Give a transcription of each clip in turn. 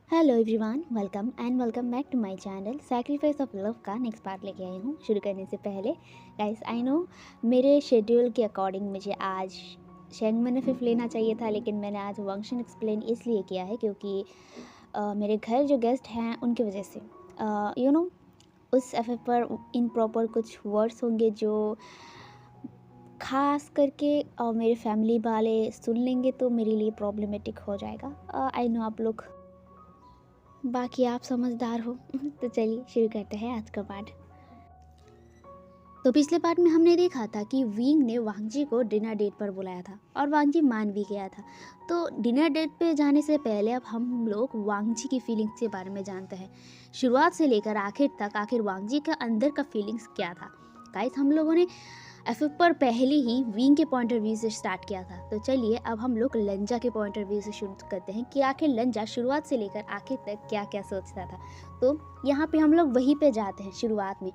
Hello everyone, welcome back to my channel. Sacrifice of love का next part लेके आई हूँ। शुरू करने से पहले गाइस, आई नो मेरे शेड्यूल के अकॉर्डिंग मुझे आज शेंग मैंने फिफ लेना चाहिए था, लेकिन मैंने आज फंक्शन एक्सप्लेन इसलिए किया है क्योंकि मेरे घर जो गेस्ट हैं उनकी वजह से उस एफ पर इन प्रॉपर कुछ वर्ड्स होंगे जो खास करके मेरे फैमिली वाले सुन लेंगे तो मेरे लिए प्रॉब्लमेटिक हो जाएगा। आई नो आप लोग बाकी आप समझदार हो। तो चलिए शुरू करते हैं आज का पार्ट। तो पिछले पार्ट में हमने देखा था कि विंग ने वांगजी को डिनर डेट पर बुलाया था और वांगजी मान भी गया था। तो डिनर डेट पे जाने से पहले अब हम लोग वांगजी की फीलिंग्स के बारे में जानते हैं। शुरुआत से लेकर आखिर तक आखिर वांगजी के अंदर का फीलिंग्स क्या था। गाइस, हम लोगों ने एफ पर पहले ही विंग के पॉइंट ऑफ व्यू से स्टार्ट किया था। तो चलिए अब हम लोग लंजा के पॉइंट ऑफ व्यू से शुरू करते हैं कि आखिर लंजा शुरुआत से लेकर आखिर तक क्या क्या सोचता था। तो यहाँ पे हम लोग वहीं पे जाते हैं। शुरुआत में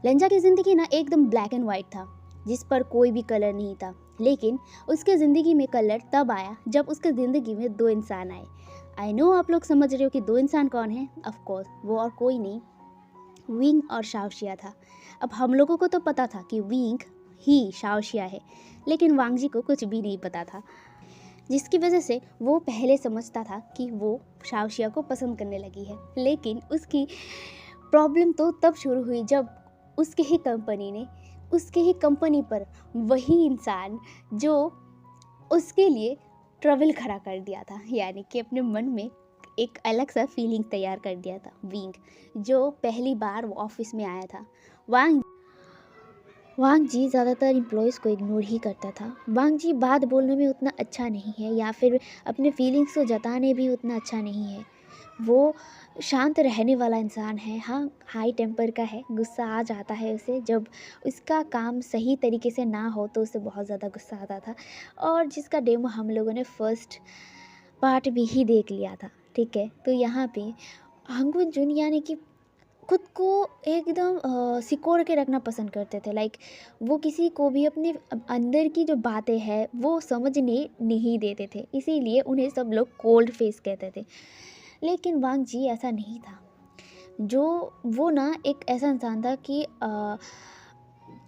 लंजा की ज़िंदगी ना एकदम ब्लैक एंड वाइट था, जिस पर कोई भी कलर नहीं था। लेकिन उसके ज़िंदगी में कलर तब आया जब उसके ज़िंदगी में दो इंसान आए। आई नो आप लोग समझ रहे हो कि दो इंसान कौन है। ऑफकोर्स वो और कोई नहीं, विंग और शाओशिया था। अब हम लोगों को तो पता था कि विंग ही शाओशिया है, लेकिन वांगजी को कुछ भी नहीं पता था, जिसकी वजह से वो पहले समझता था कि वो शाओशिया को पसंद करने लगी है। लेकिन उसकी प्रॉब्लम तो तब शुरू हुई जब उसके ही कंपनी पर वही इंसान जो उसके लिए ट्रबल खड़ा कर दिया था, यानी कि अपने मन में एक अलग सा फीलिंग तैयार कर दिया था। विंग जो पहली बार वो ऑफिस में आया था। वांग जी ज़्यादातर एम्प्लॉयज़ को इग्नोर ही करता था। वांग जी बात बोलने में उतना अच्छा नहीं है या फिर अपने फीलिंग्स को जताने भी उतना अच्छा नहीं है। वो शांत रहने वाला इंसान है। हाँ, हाई टेम्पर का है, गुस्सा आ जाता है उसे। जब उसका काम सही तरीके से ना हो तो उसे बहुत ज़्यादा गुस्सा आता था, और जिसका डेमो हम लोगों ने फर्स्ट पार्ट भी ही देख लिया था। ठीक है, तो यहाँ पे हंगुन जुन यानी कि खुद को एकदम सिकोड़ के रखना पसंद करते थे। लाइक वो किसी को भी अपने अंदर की जो बातें हैं वो समझने नहीं देते थे, इसीलिए उन्हें सब लोग कोल्ड फेस कहते थे। लेकिन वांग जी ऐसा नहीं था। जो वो ना एक ऐसा इंसान था कि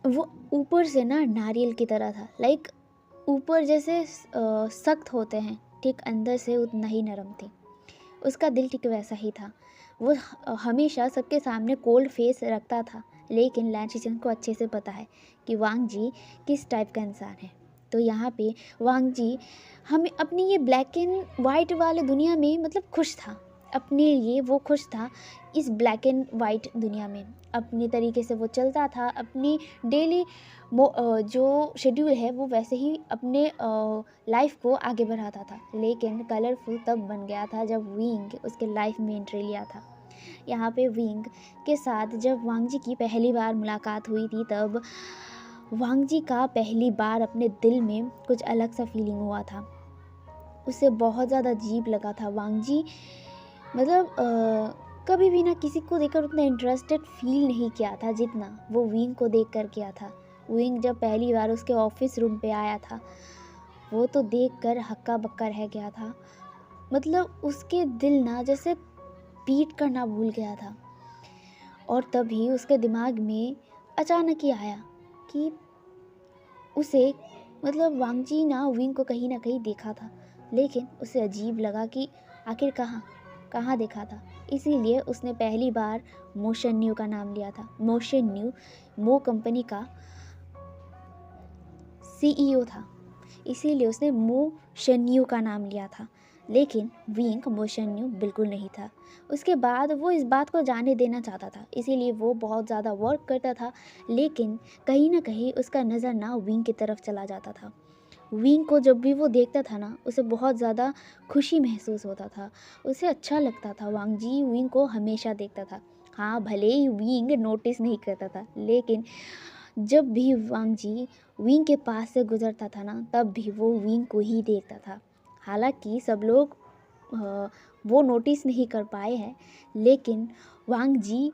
वो ऊपर से ना नारियल की तरह था। लाइक ऊपर जैसे सख्त होते हैं, ठीक अंदर से उतना ही नरम थी। उसका दिल ठीक वैसा ही था। वो हमेशा सबके सामने कोल्ड फेस रखता था, लेकिन लैंशिचन को अच्छे से पता है कि वांग जी किस टाइप का इंसान है। तो यहाँ पे वांग जी हमें अपनी ये ब्लैक एंड वाइट वाले दुनिया में मतलब खुश था। अपने लिए वो खुश था इस ब्लैक एंड वाइट दुनिया में। अपने तरीके से वो चलता था, अपनी डेली जो शेड्यूल है वो वैसे ही अपने लाइफ को आगे बढ़ाता था। लेकिन कलरफुल तब बन गया था जब विंग उसके लाइफ में एंट्री लिया था। यहाँ पे विंग के साथ जब वांग जी की पहली बार मुलाकात हुई थी, तब वांग जी का पहली बार अपने दिल में कुछ अलग सा फीलिंग हुआ था। उसे बहुत ज़्यादा अजीब लगा था। वांग जी मतलब कभी भी ना किसी को देखकर उतना इंटरेस्टेड फील नहीं किया था जितना वो विंग को देख कर किया था। विंग जब पहली बार उसके ऑफिस रूम पे आया था, वो तो देख कर हक्का बक्का रह गया था। मतलब उसके दिल ना जैसे बीट करना भूल गया था। और तभी उसके दिमाग में अचानक ही आया कि उसे मतलब वांगजी ना विंग को कहीं ना कहीं देखा था, लेकिन उसे अजीब लगा कि आखिर कहाँ कहाँ देखा था। इसीलिए उसने पहली बार मोशन न्यू का नाम लिया था। मोशन न्यू मो कंपनी का सीईओ था, इसीलिए उसने मोशन न्यू का नाम लिया था। लेकिन विंग मोशन न्यू बिल्कुल नहीं था। उसके बाद वो इस बात को जाने देना चाहता था, इसीलिए वो बहुत ज़्यादा वर्क करता था। लेकिन कहीं ना कहीं उसका नज़र ना विंग की तरफ चला जाता था। विंग को जब भी वो देखता था ना, उसे बहुत ज़्यादा खुशी महसूस होता था, उसे अच्छा लगता था। वांग जी विंग को हमेशा देखता था। हाँ, भले ही विंग नोटिस नहीं करता था, लेकिन जब भी वांग जी विंग के पास से गुजरता था ना, तब भी वो विंग को ही देखता था। हालांकि सब लोग वो नोटिस नहीं कर पाए हैं, लेकिन वांग जी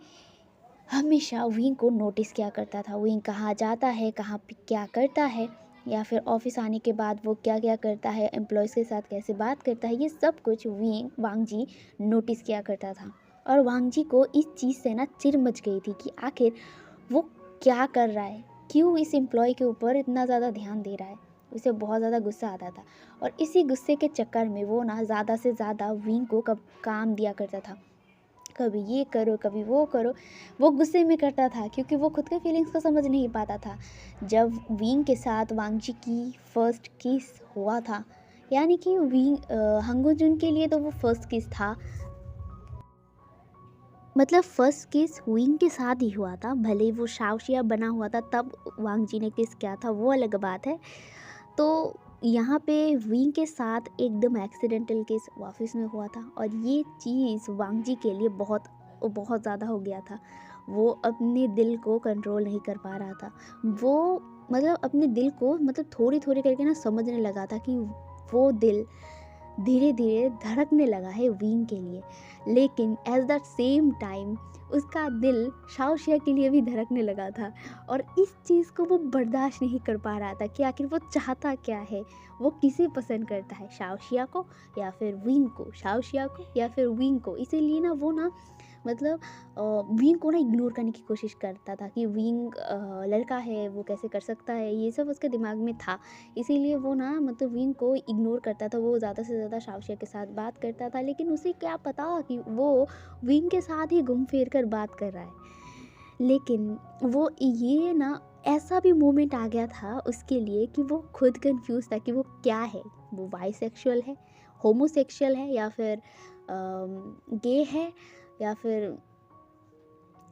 हमेशा विंग को नोटिस किया करता था। विंग कहाँ जाता है, कहाँ पे क्या करता है, या फिर ऑफिस आने के बाद वो क्या क्या करता है, एम्प्लॉयज़ के साथ कैसे बात करता है, ये सब कुछ वांग जी नोटिस किया करता था। और वांग जी को इस चीज़ से ना चिढ़ मच गई थी कि आखिर वो क्या कर रहा है, क्यों इस एम्प्लॉय के ऊपर इतना ज़्यादा ध्यान दे रहा है। उसे बहुत ज़्यादा गुस्सा आता था और इसी गुस्से के चक्कर में वो ना ज़्यादा से ज़्यादा विंग को कब काम दिया करता था, कभी ये करो कभी वो करो। वो गुस्से में करता था क्योंकि वो खुद के फीलिंग्स को समझ नहीं पाता था। जब विंग के साथ वांगजी की फर्स्ट किस हुआ था, यानी कि हंगो जुन के लिए तो वो फर्स्ट किस था, मतलब फर्स्ट किस विंग के साथ ही हुआ था। भले ही वो शाओशिया बना हुआ था तब वांगजी ने किस किया था, वो अलग बात है। तो यहाँ पे विंग के साथ एकदम एक्सीडेंटल केस ऑफिस में हुआ था और ये चीज़ वांगजी के लिए बहुत बहुत ज़्यादा हो गया था। वो अपने दिल को कंट्रोल नहीं कर पा रहा था। वो मतलब अपने दिल को मतलब थोड़ी थोड़ी करके ना समझने लगा था कि वो दिल धीरे धीरे धड़कने लगा है विंग के लिए। लेकिन एट द सेम टाइम उसका दिल शाओशिया के लिए भी धड़कने लगा था और इस चीज़ को वो बर्दाश्त नहीं कर पा रहा था कि आखिर वो चाहता क्या है, वो किसे पसंद करता है, शाओशिया को या फिर विंग को, शाओशिया को या फिर विंग को। इसीलिए ना वो ना मतलब विंग को ना इग्नोर करने की कोशिश करता था कि विंग लड़का है, वो कैसे कर सकता है, ये सब उसके दिमाग में था। इसीलिए वो ना मतलब विंग को इग्नोर करता था। वो ज़्यादा से ज़्यादा शाओशिया के साथ बात करता था, लेकिन उसे क्या पता कि वो विंग के साथ ही घूम फिर कर बात कर रहा है। लेकिन वो ये ना ऐसा भी मोमेंट आ गया था उसके लिए कि वो खुद कंफ्यूज था कि वो क्या है, वो बाइसेक्सुअल है, होमोसेक्सुअल है या फिर गे है या फिर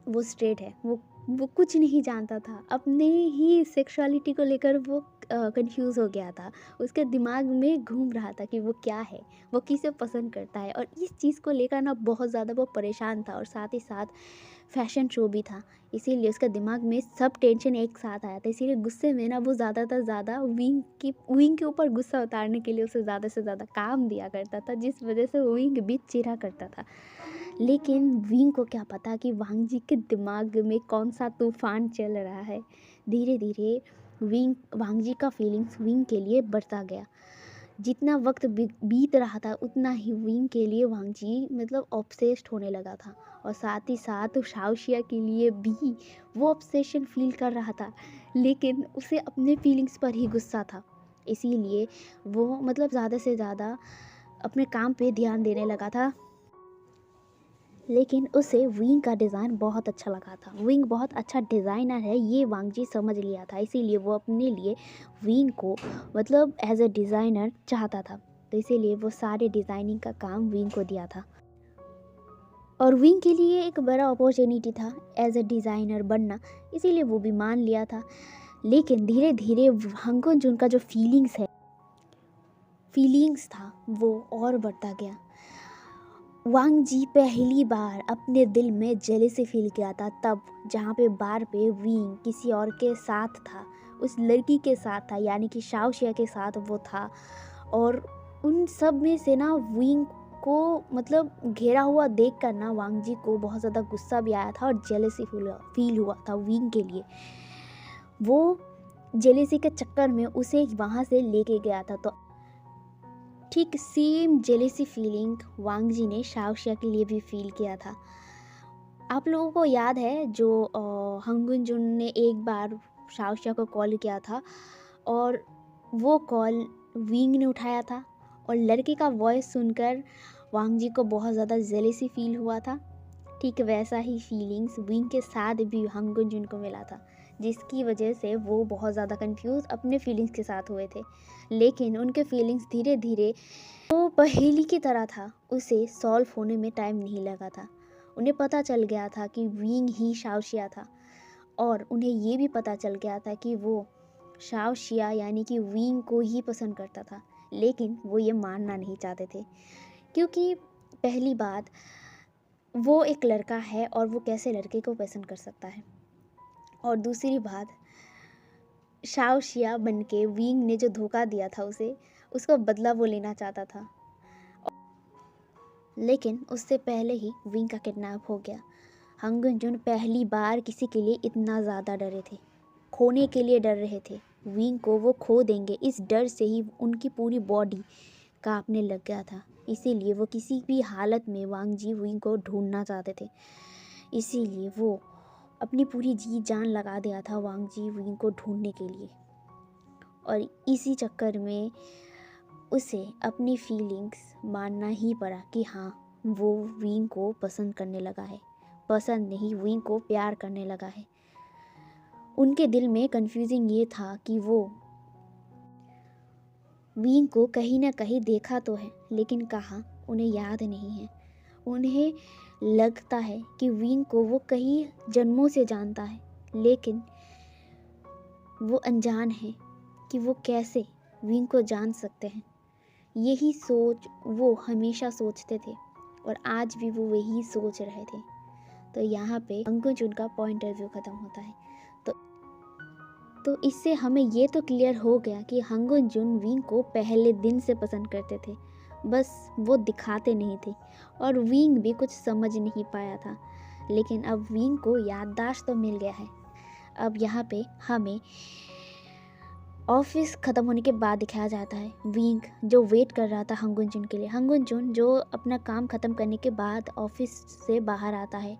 वो स्ट्रेट है। वो कुछ नहीं जानता था। अपने ही सेक्सुअलिटी को लेकर वो कंफ्यूज हो गया था। उसके दिमाग में घूम रहा था कि वो क्या है, वो किसे पसंद करता है। और इस चीज़ को लेकर ना बहुत ज़्यादा वो परेशान था और साथ ही साथ फैशन शो भी था। इसीलिए उसका दिमाग में सब टेंशन एक साथ आया था। इसीलिए गुस्से में ना वो ज़्यादातर ज़्यादा विंग के ऊपर गुस्सा उतारने के लिए उसे ज़्यादा से ज़्यादा काम दिया करता था, जिस वजह से विंग भी चिढ़ा करता था। लेकिन विंग को क्या पता कि वांग जी के दिमाग में कौन सा तूफान चल रहा है। धीरे धीरे वांग जी का फीलिंग्स विंग के लिए बढ़ता गया। जितना वक्त बीत रहा था उतना ही विंग के लिए वांग जी मतलब ऑब्सेस्ड होने लगा था और साथ ही साथ शाओशिया के लिए भी वो ऑब्सेशन फील कर रहा था। लेकिन उसे अपने फीलिंग्स पर ही गुस्सा था। इसीलिए वो मतलब ज़्यादा से ज़्यादा अपने काम पे ध्यान देने लगा था। लेकिन उसे विंग का डिज़ाइन बहुत अच्छा लगा था। विंग बहुत अच्छा डिज़ाइनर है, ये वांगजी समझ लिया था। इसीलिए वो अपने लिए विंग को मतलब एज अ डिज़ाइनर चाहता था। तो इसीलिए वो सारे डिज़ाइनिंग का काम विंग को दिया था और विंग के लिए एक बड़ा अपॉर्चुनिटी था एज अ डिज़ाइनर बनना। इसीलिए वो भी मान लिया था। लेकिन धीरे धीरे हंगो जुन का जो फीलिंग्स था वो और बढ़ता गया। वांग जी पहली बार अपने दिल में जेलसी फील किया था तब, जहाँ पे बार पे विंग किसी और के साथ था, उस लड़की के साथ था, यानी कि शाओशिया के साथ वो था। और उन सब में से ना विंग को मतलब घेरा हुआ देख कर ना वांग जी को बहुत ज़्यादा गुस्सा भी आया था और जेलसी फील हुआ था विंग के लिए। वो जेलसी के चक्कर में उसे वहाँ से लेके गया था। तो ठीक सेम जेलेसी फीलिंग वांग जी ने शाओशिया के लिए भी फील किया था। आप लोगों को याद है जो हंगुन जुन ने एक बार शाओशिया को कॉल किया था और वो कॉल विंग ने उठाया था और लड़के का वॉइस सुनकर वांग जी को बहुत ज़्यादा जेलेसी फील हुआ था। ठीक वैसा ही फीलिंग्स विंग के साथ भी हंगुन जुन को मिला था, जिसकी वजह से वो बहुत ज़्यादा कंफ्यूज अपने फीलिंग्स के साथ हुए थे। लेकिन उनके फीलिंग्स धीरे धीरे वो पहेली की तरह था, उसे सॉल्व होने में टाइम नहीं लगा था। उन्हें पता चल गया था कि विंग ही शाओशिया था और उन्हें ये भी पता चल गया था कि वो शाओशिया यानी कि विंग को ही पसंद करता था। लेकिन वो ये मानना नहीं चाहते थे क्योंकि पहली बात, वो एक लड़का है और वो कैसे लड़के को पसंद कर सकता है। और दूसरी बात, शाओशिया बनके विंग ने जो धोखा दिया था उसे, उसका बदला वो लेना चाहता था। लेकिन उससे पहले ही विंग का किडनैप हो गया। हंगुन जुन पहली बार किसी के लिए इतना ज़्यादा डरे थे, खोने के लिए डर रहे थे। विंग को वो खो देंगे, इस डर से ही उनकी पूरी बॉडी कांपने लग गया था। इसीलिए वो किसी भी हालत में वांग जी विंग को ढूंढना चाहते थे। इसीलिए वो अपनी पूरी जी जान लगा दिया था वांग जी विंग को ढूंढने के लिए। और इसी चक्कर में उसे अपनी फीलिंग्स मानना ही पड़ा कि हाँ, वो विंग को पसंद करने लगा है। पसंद नहीं, विंग को प्यार करने लगा है। उनके दिल में कन्फ्यूजिंग ये था कि वो विंग को कहीं ना कहीं देखा तो है, लेकिन कहाँ उन्हें याद नहीं है। उन्हें लगता है कि विंग को वो कई जन्मों से जानता है, लेकिन वो अनजान है कि वो कैसे विंग को जान सकते हैं। यही सोच वो हमेशा सोचते थे और आज भी वो वही सोच रहे थे। तो यहाँ पे अंकुश उनका पॉइंट ऑफ व्यू ख़त्म होता है। तो इससे हमें ये तो क्लियर हो गया कि हंगुन जुन विंग को पहले दिन से पसंद करते थे, बस वो दिखाते नहीं थे और विंग भी कुछ समझ नहीं पाया था। लेकिन अब विंग को याददाश्त तो मिल गया है। अब यहाँ पे हमें ऑफिस ख़त्म होने के बाद दिखाया जाता है विंग जो वेट कर रहा था हंगुन जुन के लिए। हंगुन जुन जो अपना काम ख़त्म करने के बाद ऑफिस से बाहर आता है,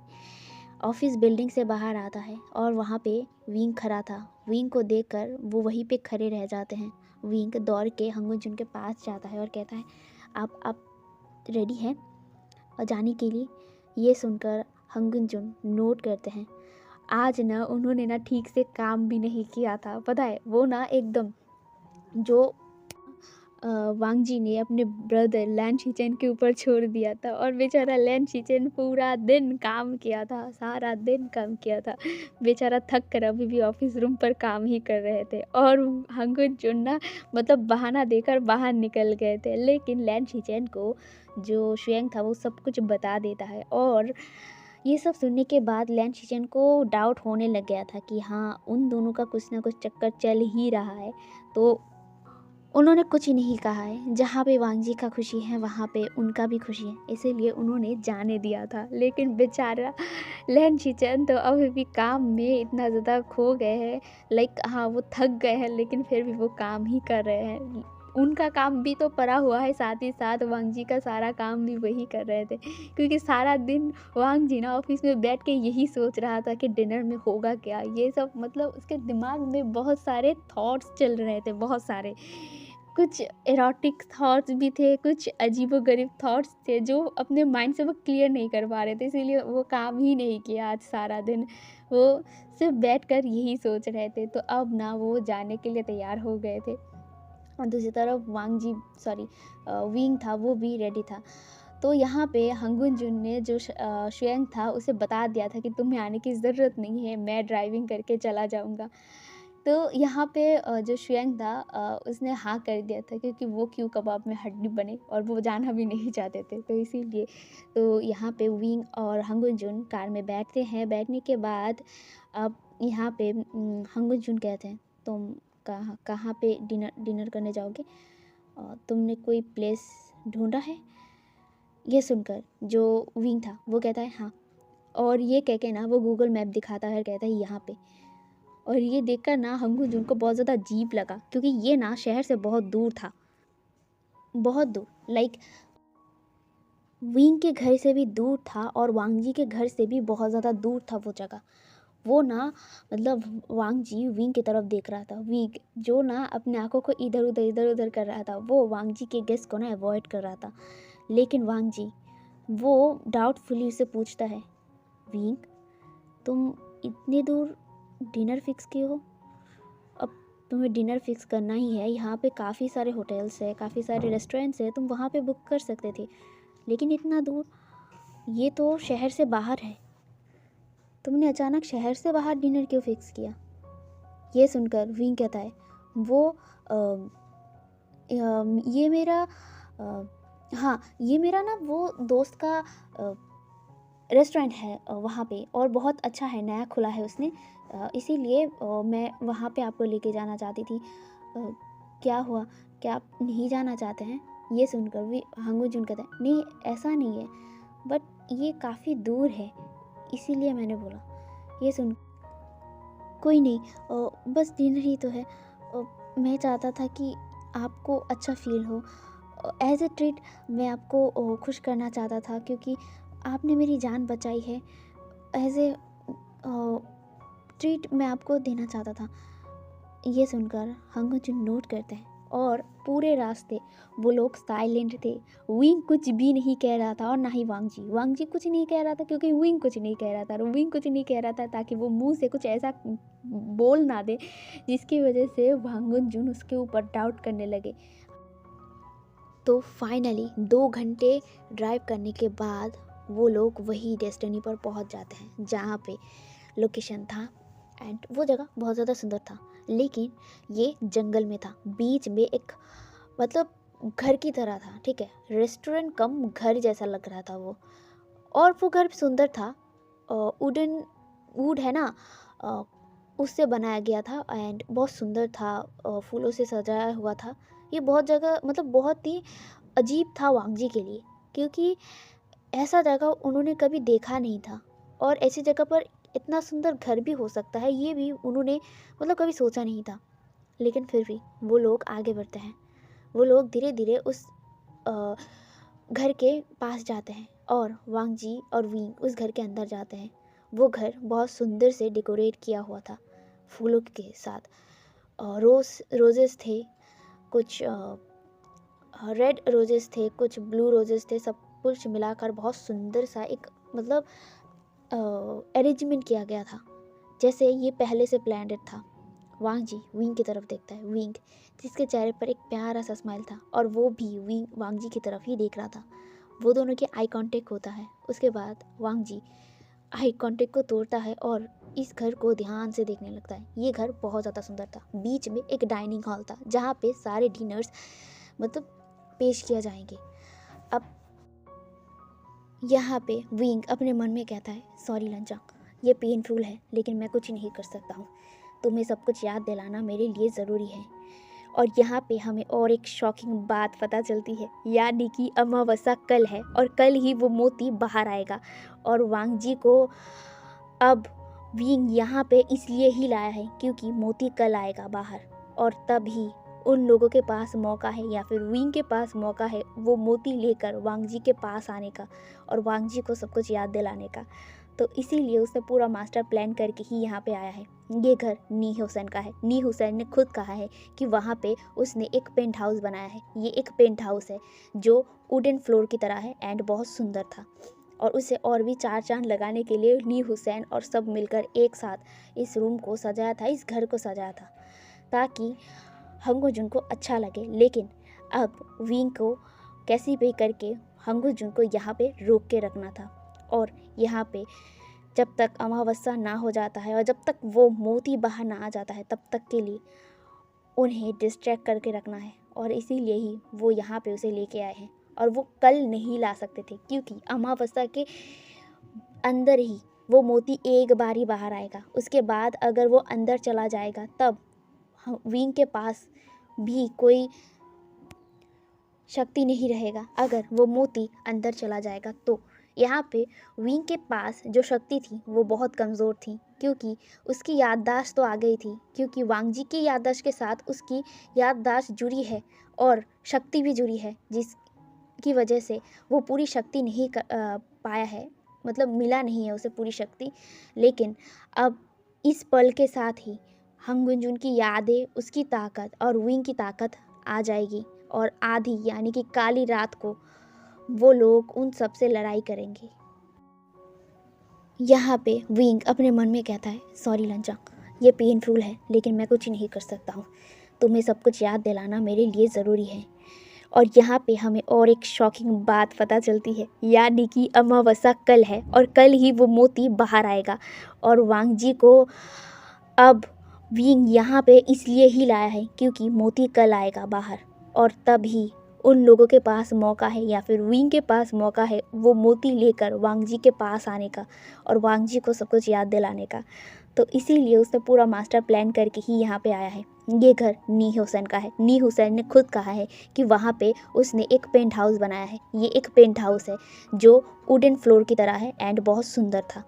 ऑफिस बिल्डिंग से बाहर आता है और वहाँ पे विंग खड़ा था। विंग को देखकर वो वहीं पे खड़े रह जाते हैं। विंग दौड़ के हंगुन जुन के पास जाता है और कहता है, आप रेडी हैं और जाने के लिए? ये सुनकर हंगुन जुन नोट करते हैं, आज ना उन्होंने ना ठीक से काम भी नहीं किया था। पता है, वो ना एकदम जो वांग जी ने अपने ब्रदर लैन शीचेन के ऊपर छोड़ दिया था और बेचारा लैन शीचेन पूरा दिन काम किया था, सारा दिन काम किया था। बेचारा थक कर अभी भी ऑफिस रूम पर काम ही कर रहे थे और हंगुन जुन ना मतलब बहाना देकर बाहर निकल गए थे। लेकिन लैन शीचेन को जो शुएंग था वो सब कुछ बता देता है और ये सब सुनने के बाद लैन शीचेन को डाउट होने लग गया था कि हाँ, उन दोनों का कुछ ना कुछ चक्कर चल ही रहा है। तो उन्होंने कुछ ही नहीं कहा है। जहाँ पे वांग जी का खुशी है वहाँ पे उनका भी खुशी है, इसीलिए उन्होंने जाने दिया था। लेकिन बेचारा लैन शीचेन तो अभी भी काम में इतना ज़्यादा खो गए हैं, लाइक हाँ वो थक गए हैं लेकिन फिर भी वो काम ही कर रहे हैं। उनका काम भी तो पड़ा हुआ है, साथ ही साथ वांग जी का सारा काम भी वही कर रहे थे, क्योंकि सारा दिन वांग जी ना ऑफिस में बैठ के यही सोच रहा था कि डिनर में होगा क्या। ये सब मतलब उसके दिमाग में बहुत सारे थॉट्स चल रहे थे, बहुत सारे, कुछ एरोटिक थॉट्स भी थे, कुछ अजीबोगरीब थॉट्स थे जो अपने माइंड से वो क्लियर नहीं कर पा रहे थे। इसीलिए वो काम ही नहीं किया आज सारा दिन, वो सिर्फ बैठकर यही सोच रहे थे। तो अब ना वो जाने के लिए तैयार हो गए थे और दूसरी तरफ विंग था वो भी रेडी था। तो यहाँ पे हंगुन जुन ने जो शुएंग था उसे बता दिया था कि तुम्हें आने की ज़रूरत नहीं है, मैं ड्राइविंग करके चला जाऊँगा। तो यहाँ पे जो शुएंग था उसने हाँ कर दिया था, क्योंकि वो क्यों कबाब में हड्डी बने और वो जाना भी नहीं चाहते थे, तो इसीलिए। तो यहाँ पे विंग और हंगुन जुन कार में बैठते हैं। बैठने के बाद अब यहाँ पे हंगुन जुन कहते हैं, तुम कहाँ कहाँ पे डिनर करने जाओगे? तुमने कोई प्लेस ढूंढा है? ये सुनकर जो विंग था वो कहता है हाँ, और ये कह के ना वो गूगल मैप दिखाता है, कहता है यहाँ पे। और ये देखकर ना हंगुन जुन को बहुत ज़्यादा अजीब लगा, क्योंकि ये ना शहर से बहुत दूर था, बहुत दूर, लाइक विंग के घर से भी दूर था और वांग जी के घर से भी बहुत ज़्यादा दूर था वो जगह। वो ना मतलब वांग जी विंग की तरफ देख रहा था, विंग जो ना अपने आंखों को इधर उधर कर रहा था, वो वांग जी के गेस को ना अवॉइड कर रहा था। लेकिन वांग जी वो डाउटफुली उसे पूछता है, विंग तुम इतने दूर डिनर फिक्स किए हो? अब तुम्हें डिनर फिक्स करना ही है, यहाँ पे काफ़ी सारे होटल्स है, काफ़ी सारे रेस्टोरेंट्स है, तुम वहाँ पे बुक कर सकते थे, लेकिन इतना दूर, ये तो शहर से बाहर है, तुमने अचानक शहर से बाहर डिनर क्यों फिक्स किया? ये सुनकर विंग कहता है, वो ये मेरा हाँ, ये मेरा ना वो दोस्त का रेस्टोरेंट है वहाँ पे, और बहुत अच्छा है, नया खुला है उसने, इसीलिए मैं वहाँ पे आपको लेके जाना चाहती थी। क्या हुआ, क्या आप नहीं जाना चाहते हैं? ये सुनकर भी हंगु जुन कहता है, नहीं ऐसा नहीं है, बट ये काफ़ी दूर है, इसीलिए मैंने बोला। ये सुन, कोई नहीं, बस डिनर ही तो है, अ, मैं चाहता था कि आपको अच्छा फ़ील हो। एज़ अ ट्रीट मैं आपको खुश करना चाहता था, क्योंकि आपने मेरी जान बचाई है। एज़ ए ट्रीट मैं आपको देना चाहता था। ये सुनकर हंगुचुन नोट करते हैं और पूरे रास्ते वो लोग साइलेंट थे। विंग कुछ भी नहीं कह रहा था और ना ही वांगजी। वांगजी कुछ नहीं कह रहा था क्योंकि विंग कुछ नहीं कह रहा था, और विंग कुछ नहीं कह रहा था ताकि वो मुंह से कुछ ऐसा बोल ना दे जिसकी वजह से हांगुचुन उसके ऊपर डाउट करने लगे। तो फाइनली 2 घंटे ड्राइव करने के बाद वो लोग वही डेस्टिनी पर पहुंच जाते हैं जहाँ पे लोकेशन था। एंड वो जगह बहुत ज़्यादा सुंदर था, लेकिन ये जंगल में था, बीच में एक, मतलब घर की तरह था, ठीक है, रेस्टोरेंट कम घर जैसा लग रहा था वो। और वो घर सुंदर था, वुडन, वुड है ना, अ, उससे बनाया गया था एंड बहुत सुंदर था, फूलों से सजाया हुआ था। ये बहुत जगह, मतलब बहुत ही अजीब था वांगजी के लिए, क्योंकि ऐसा जगह उन्होंने कभी देखा नहीं था, और ऐसी जगह पर इतना सुंदर घर भी हो सकता है ये भी उन्होंने, मतलब कभी सोचा नहीं था। लेकिन फिर भी वो लोग आगे बढ़ते हैं। वो लोग धीरे धीरे उस अ, घर के पास जाते हैं और वांगजी और विंग उस घर के अंदर जाते हैं। वो घर बहुत सुंदर से डेकोरेट किया हुआ था फूलों के साथ। रोजेस थे, कुछ रेड रोजेस थे, कुछ ब्लू रोजेस थे, सब कुछ मिलाकर बहुत सुंदर सा एक, मतलब अरेंजमेंट किया गया था, जैसे ये पहले से प्लान्ड था। वांगजी विंग की तरफ देखता है, विंग जिसके चेहरे पर एक प्यारा सा स्माइल था, और वो भी विंग वांगजी की तरफ ही देख रहा था। वो दोनों के आई कांटेक्ट होता है। उसके बाद वांगजी आई कांटेक्ट को तोड़ता है और इस घर को ध्यान से देखने लगता है। ये घर बहुत ज़्यादा सुंदर था। बीच में एक डाइनिंग हॉल था जहाँ पे सारे डिनर्स, मतलब पेश किया जाएंगे। अब यहाँ पे विंग अपने मन में कहता है, सॉरी लंचा, ये पेनफुल है लेकिन मैं कुछ नहीं कर सकता हूँ। तुम्हें सब कुछ याद दिलाना मेरे लिए ज़रूरी है। और यहाँ पे हमें और एक शॉकिंग बात पता चलती है, यानी कि अमावस्या कल है और कल ही वो मोती बाहर आएगा। और वांगजी को अब विंग यहाँ पे इसलिए ही लाया है क्योंकि मोती कल आएगा बाहर, और तभी उन लोगों के पास मौका है, या फिर विंग के पास मौका है वो मोती लेकर वांगजी के पास आने का और वांगजी को सब कुछ याद दिलाने का। तो इसीलिए उसने पूरा मास्टर प्लान करके ही यहाँ पे आया है। ये घर नी हुसैन का है। नी हुसैन ने खुद कहा है कि वहाँ पे उसने एक पेंट हाउस बनाया है। ये एक पेंट हाउस है जो वुडन फ्लोर की तरह है एंड बहुत सुंदर था, और उसे और भी 4 चांद लगाने के लिए नी हुसैन और सब मिलकर एक साथ इस रूम को सजाया था, इस घर को सजाया था, ताकि हंगुजुन को अच्छा लगे। लेकिन अब विंग को कैसी भी करके हंगुजुन को यहाँ पे रोक के रखना था, और यहाँ पे जब तक अमावस्या ना हो जाता है और जब तक वो मोती बाहर ना आ जाता है तब तक के लिए उन्हें डिस्ट्रैक्ट करके रखना है। और इसीलिए ही वो यहाँ पे उसे लेके आए हैं, और वो कल नहीं ला सकते थे क्योंकि अमावस्या के अंदर ही वो मोती एक बार ही बाहर आएगा। उसके बाद अगर वो अंदर चला जाएगा तब विंग के पास भी कोई शक्ति नहीं रहेगा। अगर वो मोती अंदर चला जाएगा तो यहाँ पे विंग के पास जो शक्ति थी वो बहुत कमज़ोर थी, क्योंकि उसकी याददाश्त तो आ गई थी, क्योंकि वांगजी की याददाश्त के साथ उसकी याददाश्त जुड़ी है और शक्ति भी जुड़ी है, जिसकी वजह से वो पूरी शक्ति नहीं पाया है, मतलब मिला नहीं है उसे पूरी शक्ति। लेकिन अब इस पल के साथ ही हंगुंजुन की यादें, उसकी ताकत और विंग की ताकत आ जाएगी, और आधी यानी कि काली रात को वो लोग उन सब से लड़ाई करेंगे। यहाँ पे विंग अपने मन में कहता है, सॉरी लंचा, ये पेनफुल है लेकिन मैं कुछ नहीं कर सकता हूँ। तुम्हें सब कुछ याद दिलाना मेरे लिए ज़रूरी है। और यहाँ पे हमें और एक शॉकिंग बात पता चलती है, यानी कि अमावस्या कल है और कल ही वो मोती बाहर आएगा। और वांगजी को अब विंग यहाँ पे इसलिए ही लाया है क्योंकि मोती कल आएगा बाहर, और तभी उन लोगों के पास मौका है, या फिर विंग के पास मौका है वो मोती लेकर वांगजी के पास आने का और वांगजी को सब कुछ याद दिलाने का। तो इसीलिए उसने पूरा मास्टर प्लान करके ही यहाँ पे आया है। ये घर नी हुसैन का है। नी हुसैन ने खुद कहा है कि वहाँ पे उसने एक पेंट हाउस बनाया है। ये एक पेंट हाउस है जो वुडन फ्लोर की तरह है एंड बहुत सुंदर था,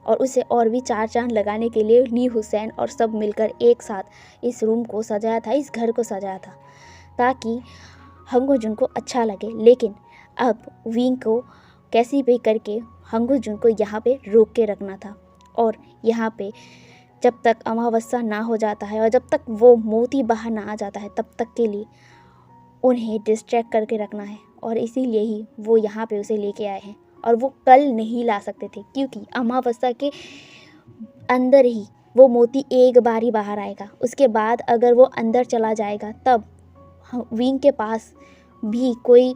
और उसे और भी 4 चाँद लगाने के लिए ली हुसैन और सब मिलकर एक साथ इस रूम को सजाया था, इस घर को सजाया था, ताकि हंगो जुन को अच्छा लगे। लेकिन अब विंग को कैसी भी करके हंगो जुन को यहाँ पे रोक के रखना था, और यहाँ पे जब तक अमावस्या ना हो जाता है और जब तक वो मोती बाहर ना आ जाता है, तब तक के लिए उन्हें डिस्ट्रैक्ट करके रखना है। और इसीलिए ही वो यहाँ पे उसे लेके आए हैं, और वो कल नहीं ला सकते थे, क्योंकि अमावस्या के अंदर ही वो मोती एक बार ही बाहर आएगा। उसके बाद अगर वो अंदर चला जाएगा, तब विंग के पास भी कोई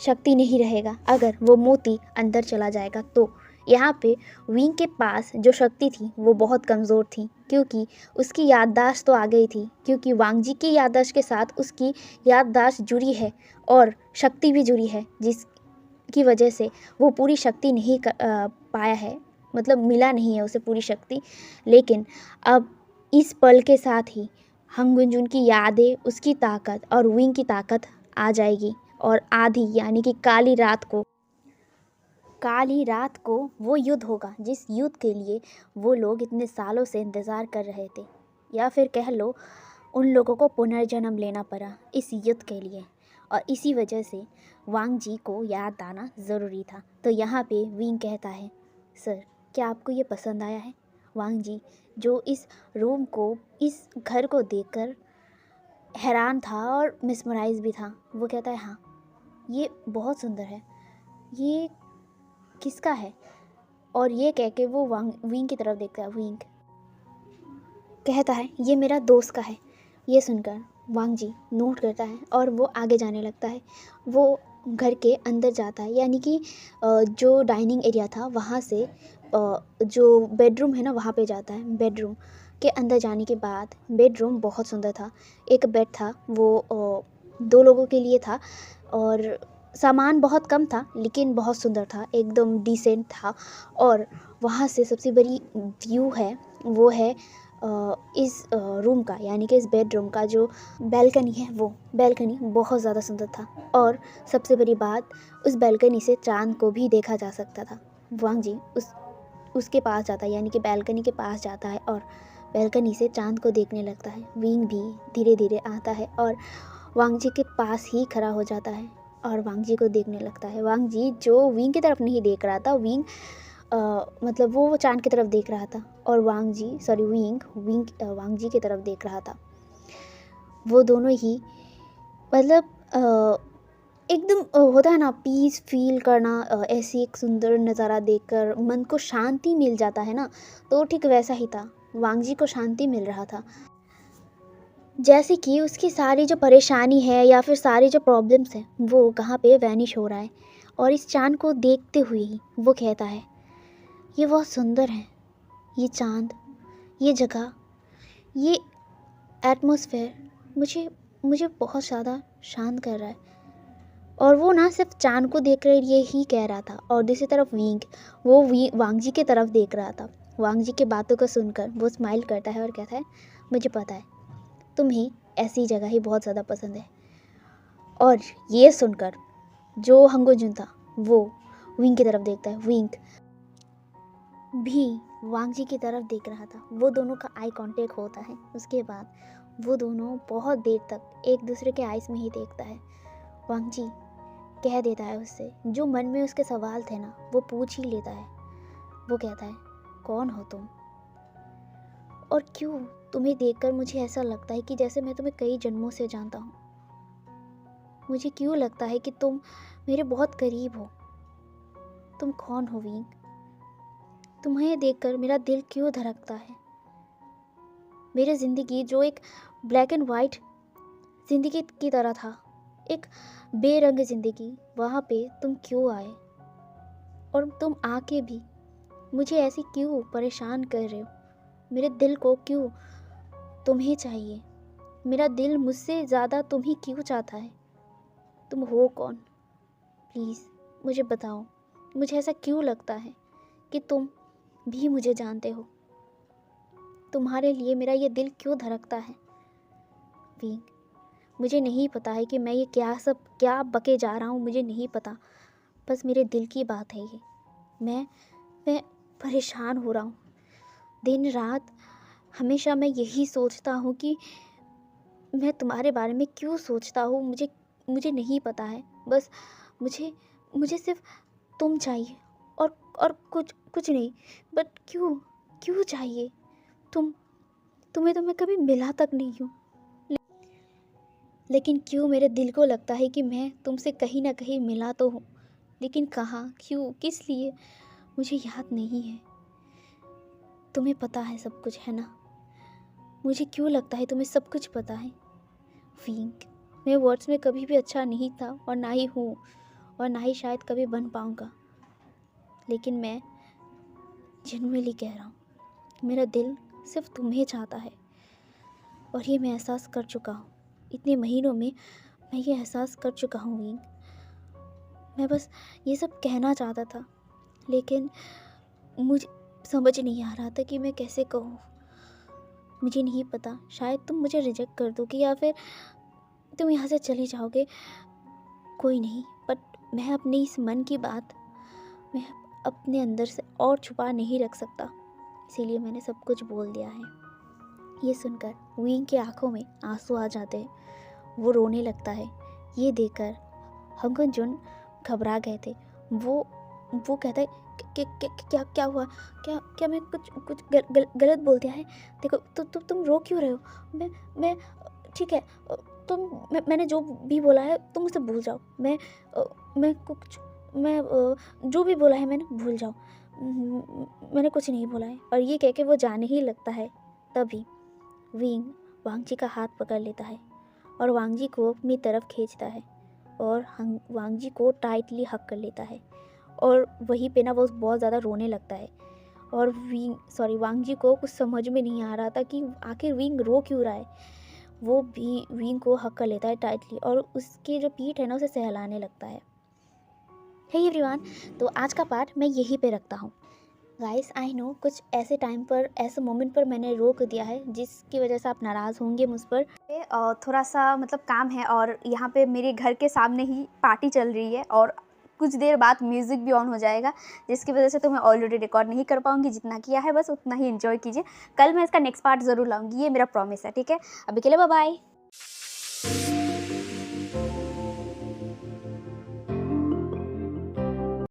शक्ति नहीं रहेगा। अगर वो मोती अंदर चला जाएगा तो यहाँ पे विंग के पास जो शक्ति थी वो बहुत कमज़ोर थी, क्योंकि उसकी याददाश्त तो आ गई थी, क्योंकि वांगजी की याददाश्त के साथ उसकी याददाश्त जुड़ी है और शक्ति भी जुड़ी है, जिसकी वजह से वो पूरी शक्ति नहीं पाया है, मतलब मिला नहीं है उसे पूरी शक्ति। लेकिन अब इस पल के साथ ही हंगुंजुन की यादें, उसकी ताकत और विंग की ताकत आ जाएगी, और आधी यानी कि काली रात को वो युद्ध होगा, जिस युद्ध के लिए वो लोग इतने सालों से इंतज़ार कर रहे थे, या फिर कह लो उन लोगों को पुनर्जन्म लेना पड़ा इस युद्ध के लिए, और इसी वजह से वांग जी को याद आना ज़रूरी था। तो यहाँ पे विंग कहता है, सर क्या आपको ये पसंद आया है? वांग जी, जो इस रूम को, इस घर को देखकर हैरान था और मिसमराइज भी था, वो कहता है हाँ, ये बहुत सुंदर है, ये किसका है? और ये कह के वो विंग की तरफ देखता है। विंग कहता है ये मेरा दोस्त का है। ये सुनकर वांग जी नोट करता है और वो आगे जाने लगता है। वो घर के अंदर जाता है, यानी कि जो डाइनिंग एरिया था वहाँ से जो बेडरूम है ना वहाँ पे जाता है। बेडरूम के अंदर जाने के बाद बेडरूम बहुत सुंदर था। एक बेड था, वो 2 लोगों के लिए था, और सामान बहुत कम था लेकिन बहुत सुंदर था, एकदम डिसेंट था। और वहाँ से सबसे बड़ी व्यू है वो है इस रूम का, यानी कि इस बेडरूम का जो बैल्कनी है, वो बैल्कनी बहुत ज़्यादा सुंदर था। और सबसे बड़ी बात, उस बैल्कनी से चांद को भी देखा जा सकता था। वांग जी उसके पास जाता है, यानी कि बैल्कनी के पास जाता है और बैल्कनी से चांद को देखने लगता है। विंग भी धीरे धीरे आता है और वांग जी के पास ही खड़ा हो जाता है और वांग जी को देखने लगता है। वांग जी जो विंग की तरफ नहीं देख रहा था, मतलब वो चांद की तरफ देख रहा था, और विंग वांग जी की तरफ देख रहा था। वो दोनों ही मतलब एकदम होता है ना, पीस फील करना, ऐसी एक सुंदर नज़ारा देखकर मन को शांति मिल जाता है ना, तो ठीक वैसा ही था। वांग जी को शांति मिल रहा था, जैसे कि उसकी सारी जो परेशानी है या फिर सारी जो प्रॉब्लम्स हैं वो कहाँ पे वैनिश हो रहा है। और इस चांद को देखते हुए ही वो कहता है ये बहुत सुंदर है, ये चांद, ये जगह, ये एटमॉस्फेयर मुझे बहुत ज़्यादा शांत कर रहा है। और वो ना सिर्फ चांद को देख कर ये ही कह रहा था, और दूसरी तरफ वो वांग जी की तरफ देख रहा था। वांग जी की बातों को सुनकर वो स्माइल करता है और कहता है मुझे पता है तुम्हें ऐसी जगह ही बहुत ज़्यादा पसंद है। और ये सुनकर जो हंगो जुन था वो विंग की तरफ देखता है। विंग भी वांग जी की तरफ देख रहा था। वो दोनों का आई कांटेक्ट होता है। उसके बाद वो दोनों बहुत देर तक एक दूसरे के आइज़ में ही देखता है। वांग जी कह देता है उससे, जो मन में उसके सवाल थे ना वो पूछ ही लेता है। वो कहता है कौन हो तुम, और क्यों तुम्हें देखकर मुझे ऐसा लगता है कि जैसे मैं तुम्हें कई जन्मों से जानता हूँ। मुझे क्यों लगता है कि तुम मेरे बहुत करीब हो। तुम कौन हो विंग? तुम्हें देखकर मेरा दिल क्यों धड़कता है। मेरी ज़िंदगी जो एक ब्लैक एंड वाइट ज़िंदगी की तरह था, एक बेरंग ज़िंदगी, वहाँ पे तुम क्यों आए? और तुम आके भी मुझे ऐसे क्यों परेशान कर रहे हो? मेरे दिल को क्यों तुम्हें चाहिए? मेरा दिल मुझसे ज़्यादा तुम ही क्यों चाहता है? तुम हो कौन? प्लीज़ मुझे बताओ। मुझे ऐसा क्यों लगता है कि तुम भी मुझे जानते हो? तुम्हारे लिए मेरा ये दिल क्यों धड़कता है? विंग, मुझे नहीं पता है कि मैं ये क्या बके जा रहा हूँ, मुझे नहीं पता। बस मेरे दिल की बात है ये। मैं मैं परेशान हो रहा हूँ। दिन रात हमेशा मैं यही सोचता हूँ कि मैं तुम्हारे बारे में क्यों सोचता हूँ, मुझे मुझे नहीं पता है। बस मुझे मुझे सिर्फ़ तुम चाहिए और कुछ कुछ नहीं। बट क्यों क्यों चाहिए? तुम तुम्हें तो मैं कभी मिला तक नहीं हूँ। लेकिन क्यों मेरे दिल को लगता है कि मैं तुमसे कहीं न कहीं मिला तो हूँ, लेकिन कहाँ, क्यों, किस लिए मुझे याद नहीं है। तुम्हें पता है सब कुछ, है ना? मुझे क्यों लगता है तुम्हें सब कुछ पता है? विंक, मैं वर्ड्स में कभी भी अच्छा नहीं था और ना ही हूँ और ना ही शायद कभी बन पाऊँगा। लेकिन मैं जेन्युइनली कह रहा हूँ, मेरा दिल सिर्फ तुम्हें चाहता है और ये मैं एहसास कर चुका हूँ। इतने महीनों में मैं ये एहसास कर चुका हूँ विंक। मैं बस ये सब कहना चाहता था, लेकिन मुझे समझ नहीं आ रहा था कि मैं कैसे कहूँ। मुझे नहीं पता, शायद तुम मुझे रिजेक्ट कर दोगे या फिर तुम यहाँ से चले जाओगे, कोई नहीं। बट मैं अपनी इस मन की बात मैं अपने अंदर से और छुपा नहीं रख सकता, इसीलिए मैंने सब कुछ बोल दिया है। ये सुनकर विंग की आंखों में आंसू आ जाते हैं, वो रोने लगता है। ये देखकर हंगन जुन घबरा गए थे। वो कहता है क्या क्या हुआ? क्या मैं कुछ कुछ गलत बोल दिया है? देखो तुम रो क्यों रहे हो? मैं ठीक है, मैंने जो भी बोला है तुम उसे भूल जाओ। मैं जो भी बोला है मैंने भूल जाओ। मैंने कुछ नहीं बोला है। और ये कह के वो जाने ही लगता है। तभी विंग वांगजी का हाथ पकड़ लेता है और वांगजी को अपनी तरफ खींचता है और वांगजी को टाइटली हग कर लेता है। और वहीं पे ना वो बहुत ज़्यादा रोने लगता है। और वांगजी को कुछ समझ में नहीं आ रहा था कि आखिर विंग रो क्यों रहा है। वो भी विंग को हग कर लेता है टाइटली और उसकी जो पीठ है ना उसे सहलाने लगता है। हे एवरीवन, तो आज का पार्ट मैं यहीं पे रखता हूँ। गाइस आई नो कुछ ऐसे टाइम पर, ऐसे मोमेंट पर मैंने रोक दिया है जिसकी वजह से आप नाराज़ होंगे मुझ पर। थोड़ा सा मतलब काम है और यहाँ पे मेरे घर के सामने ही पार्टी चल रही है और कुछ देर बाद म्यूज़िक भी ऑन हो जाएगा, जिसकी वजह से तो मैं ऑलरेडी रिकॉर्ड नहीं कर पाऊँगी। जितना किया है बस उतना ही एंजॉय कीजिए। कल मैं इसका नेक्स्ट पार्ट ज़रूर लाऊँगी, ये मेरा प्रॉमिस है, ठीक है? अभी के लिए बाय बाय।